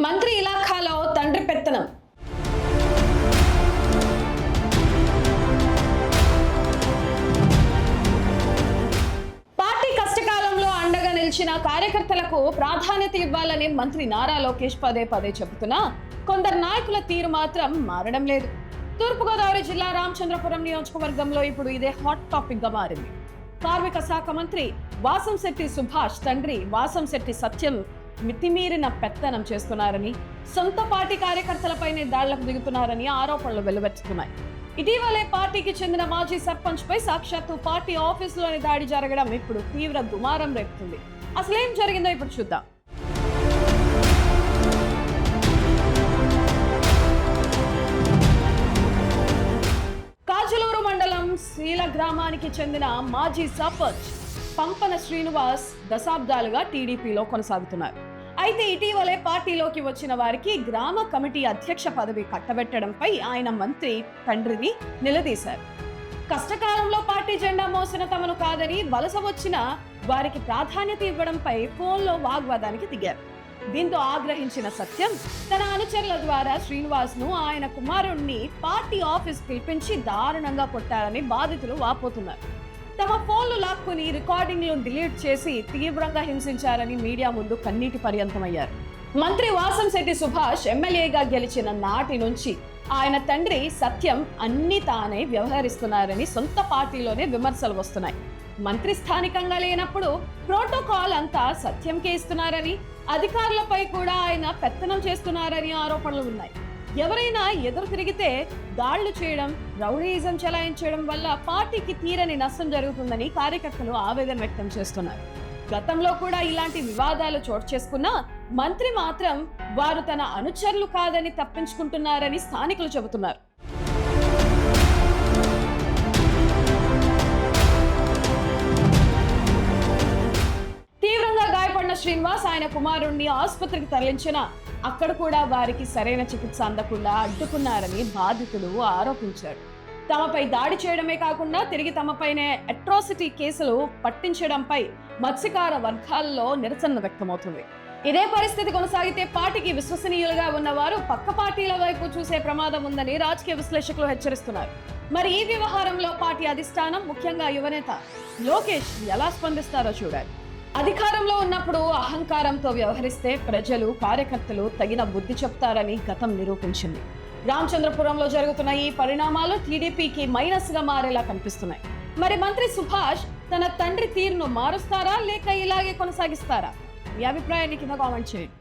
మంత్రి ఇలాఖాలో తండ్రి పెత్తనం. పార్టీ కష్టకాలంలో అండగా నిలిచిన కార్యకర్తలకు ప్రాధాన్యత ఇవ్వాలని మంత్రి నారా లోకేష్ పదే పదే చెబుతున్నా కొందరు నాయకుల తీరు మాత్రం మారడం లేదు. తూర్పుగోదావరి జిల్లా రామచంద్రపురం నియోజకవర్గంలో ఇప్పుడు ఇదే హాట్ టాపిక్ గా మారింది. కార్మిక శాఖ మంత్రి వాసంశెట్టి సుభాష్ తండ్రి వాసంశెట్టి సత్యం మితిమీరిన పెత్తనం చేస్తున్నారని, సొంత పార్టీ కార్యకర్తలపైనే దాళ్లకు దిగుతున్నారని ఆరోపణలు వెలువెత్తుతున్నాయి. ఇటీవలే పార్టీకి చెందిన మాజీ సర్పంచ్ పై సాక్షాత్తు పార్టీ ఆఫీసులోని దాడి జరగడం ఇప్పుడు తీవ్ర దుమారం రేపుతుంది. అసలేం జరిగిందో ఇప్పుడు చూద్దాం. కాజలూరు మండలం శీల గ్రామానికి చెందిన మాజీ సర్పంచ్ పంపన శ్రీనివాస్ దశాబ్దాలుగా టీడీపీలో కొనసాగుతున్నారు. అయితే ఇటీవలే పార్టీలోకి వచ్చిన వారికి గ్రామ కమిటీ అధ్యక్ష పదవి కట్టబెట్టడంపై ఆయన మంత్రి తండ్రిని నిలదీశారు. కష్టకాలంలో పార్టీ జెండా మోసిన తమను కాదని వలస వచ్చిన వారికి ప్రాధాన్యత ఇవ్వడంపై ఫోన్లో వాగ్వాదానికి దిగారు. దీంతో ఆగ్రహించిన సత్యం తన అనుచరుల ద్వారా శ్రీనివాస్ ను ఆయన కుమారుణ్ణి పార్టీ ఆఫీస్ పిలిపించి దారుణంగా కొట్టారని బాధితులు వాపోతున్నారు. తమ ఫోన్లు లాక్కుని రికార్డింగ్లు డిలీట్ చేసి తీవ్రంగా హింసించారని మీడియా ముందు కన్నీటి పర్యంతమయ్యారు. మంత్రి వాసంశెట్టి సుభాష్ ఎమ్మెల్యేగా గెలిచిన నాటి నుంచి ఆయన తండ్రి సత్యం అన్ని తానే వ్యవహరిస్తున్నారని సొంత పార్టీలోనే విమర్శలు వస్తున్నాయి. మంత్రి స్థానికంగా లేనప్పుడు ప్రోటోకాల్ అంతా సత్యంకే ఇస్తున్నారని, అధికారులపై కూడా ఆయన పెత్తనం చేస్తున్నారని ఆరోపణలు ఉన్నాయి. ఎవరైనా ఎదురు తిరిగితే దాళ్లు చేయడం, రౌడీయిజం చెలాయించడం వల్ల పార్టీకి తీరని నష్టం జరుగుతుందని కార్యకర్తలు ఆవేదన వ్యక్తం చేస్తున్నారు. గతంలో కూడా ఇలాంటి వివాదాలు చోటు చేసుకున్నా మంత్రి మాత్రం వారు తన అనుచరులు కాదని తప్పించుకుంటున్నారని స్థానికులు చెబుతున్నారు. తీవ్రంగా గాయపడిన శ్రీనివాస్ ఆయన కుమారుణ్ణి ఆసుపత్రికి తరలించిన అక్కడ కూడా వారికి సరైన చికిత్స అందకుండా అడ్డుకున్నారని బాధితులు ఆరోపించారు. తమపై దాడి చేయడమే కాకుండా తిరిగి తమపైనే అట్రాసిటీ కేసులు పట్టించడంపై మత్స్యకార వర్గాల్లో నిరసన వ్యక్తమవుతుంది. ఇదే పరిస్థితి కొనసాగితే పార్టీకి విశ్వసనీయులుగా ఉన్నవారు పక్క పార్టీల వైపు చూసే ప్రమాదం ఉందని రాజకీయ విశ్లేషకులు హెచ్చరిస్తున్నారు. మరి ఈ వ్యవహారంలో పార్టీ అధిష్టానం, ముఖ్యంగా యువనేత లోకేష్ ఎలా స్పందిస్తారో చూడాలి. అధికారంలో ఉన్నప్పుడు అహంకారంతో వ్యవహరిస్తే ప్రజలు, కార్యకర్తలు తగిన బుద్ధి చెప్తారని గతం నిరూపించింది. రామచంద్రపురంలో జరుగుతున్న ఈ పరిణామాలు టీడీపీకి మైనస్ గా మారేలా కనిపిస్తున్నాయి. మరి మంత్రి సుభాష్ తన తండ్రి తీరును మారుస్తారా లేక ఇలాగే కొనసాగిస్తారా? మీ అభిప్రాయాన్ని కింద కామెంట్ చేయండి.